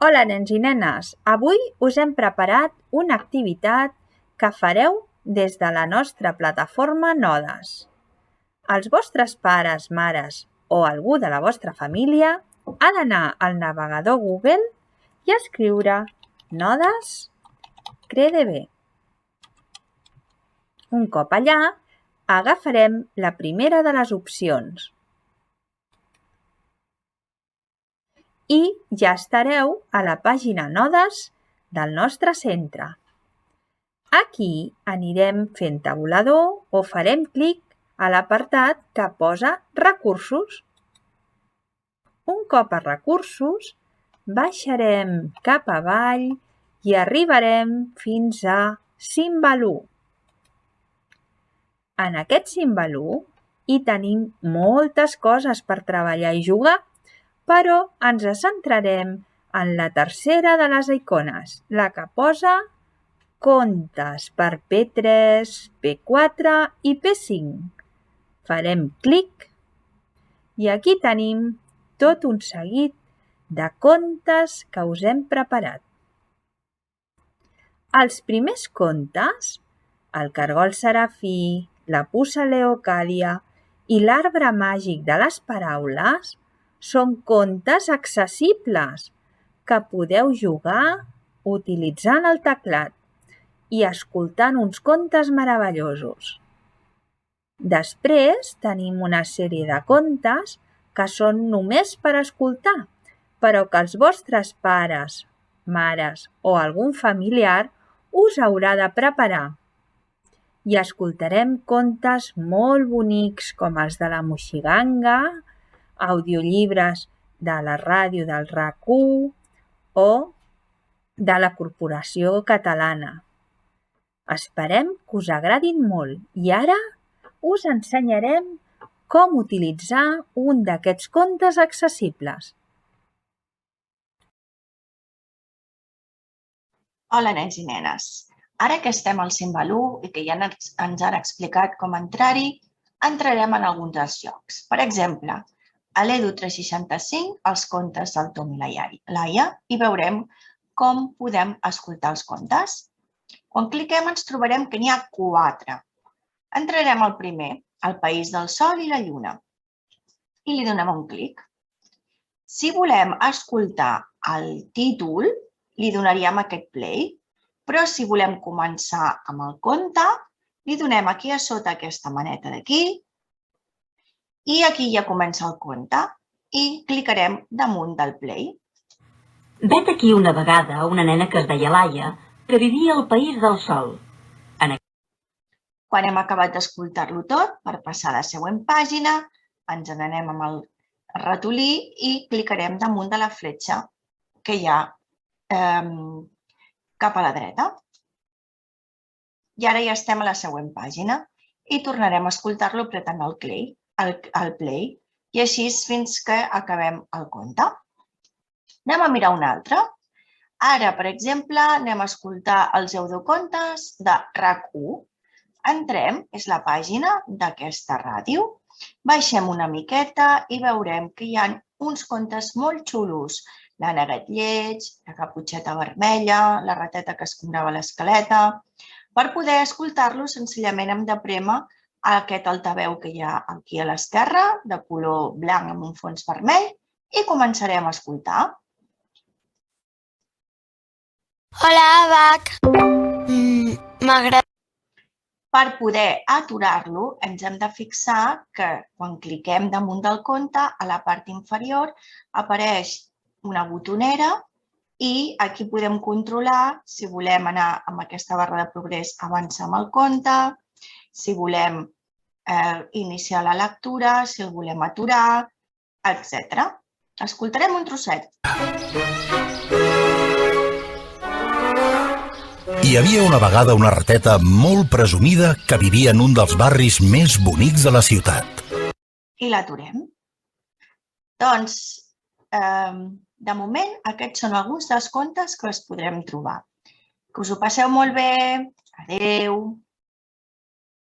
Hola, nens i nenes! Avui us hem preparat una activitat que fareu des de la nostra plataforma Nodes. Els vostres pares, mares o algú de la vostra família ha d'anar al navegador Google i escriure Nodes CreDB. Un cop allà, agafarem la primera de les opcions i ja estareu a la pàgina Nodes del nostre centre. Aquí anirem fent tabulador o farem clic a l'apartat que posa Recursos. Un cop a Recursos, baixarem cap avall i arribarem fins a Símbol 1. En aquest Símbol 1 hi tenim moltes coses per treballar i jugar, però ens centrarem en la tercera de les icones, la que posa Contes per P3, P4 i P5. Farem clic i aquí tenim tot un seguit de contes que us hem preparat. Els primers contes, el cargol serafí, la puça Leocàdia i l'arbre màgic de les paraules, són contes accessibles que podeu jugar utilitzant el teclat i escoltant uns contes meravellosos. Després tenim una sèrie de contes que són només per escoltar, però que els vostres pares, mares o algun familiar us haurà de preparar. I escoltarem contes molt bonics com els de la Moixiganga, audiollibres de la ràdio del RAC1 o de la Corporació Catalana. Esperem que us agradin molt i ara us ensenyarem com utilitzar un d'aquests contes accessibles. Hola, nens i nenes. Ara que estem al Símbol 1 i que ja ens han explicat com entrar-hi, entrarem en alguns dels jocs. Per exemple, a l'Edu 365, els contes del Tom i la Laia, i veurem com podem escoltar els contes. Quan cliquem ens trobarem que n'hi ha 4. Entrarem al primer, El País del Sol i la Lluna, i li donem un clic. Si volem escoltar el títol, li donaríem aquest play, però si volem començar amb el conte, li donem aquí a sota aquesta maneta d'aquí i aquí ja comença el conte i clicarem damunt del play. Vet aquí una vegada una nena que es deia Laia, que vivia al País del Sol. Quan hem acabat d'escoltar-lo tot, per passar a la següent pàgina, ens n'anem amb el ratolí i clicarem damunt de la fletxa que hi ha cap a la dreta. I ara ja estem a la següent pàgina i tornarem a escoltar-lo apretant el play i així fins que acabem el conte. Anem a mirar un altre. Ara, per exemple, anem a escoltar els audiocontes de RAC1. Entrem, és la pàgina d'aquesta ràdio. Baixem una miqueta i veurem que hi ha uns contes molt xulos. L'ànec lleig, la caputxeta vermella, la rateta que escombrava l'escaleta. Per poder escoltar-lo, senzillament hem de prémer aquest altaveu que hi ha aquí a l'esquerra, de color blanc amb un fons vermell, i començarem a escoltar. Hola, Abac. M'agrada. Per poder aturar-lo, ens hem de fixar que quan cliquem damunt del conte, a la part inferior apareix una botonera i aquí podem controlar si volem anar amb aquesta barra de progrés avançar amb el conte, si volem iniciar la lectura, si el volem aturar, etc. Escoltarem un trosset. Hi havia una vegada una rateta molt presumida que vivia en un dels barris més bonics de la ciutat. I l'aturem. Doncs, de moment, aquests són alguns dels contes que els podrem trobar. Que us ho passeu molt bé. Adéu.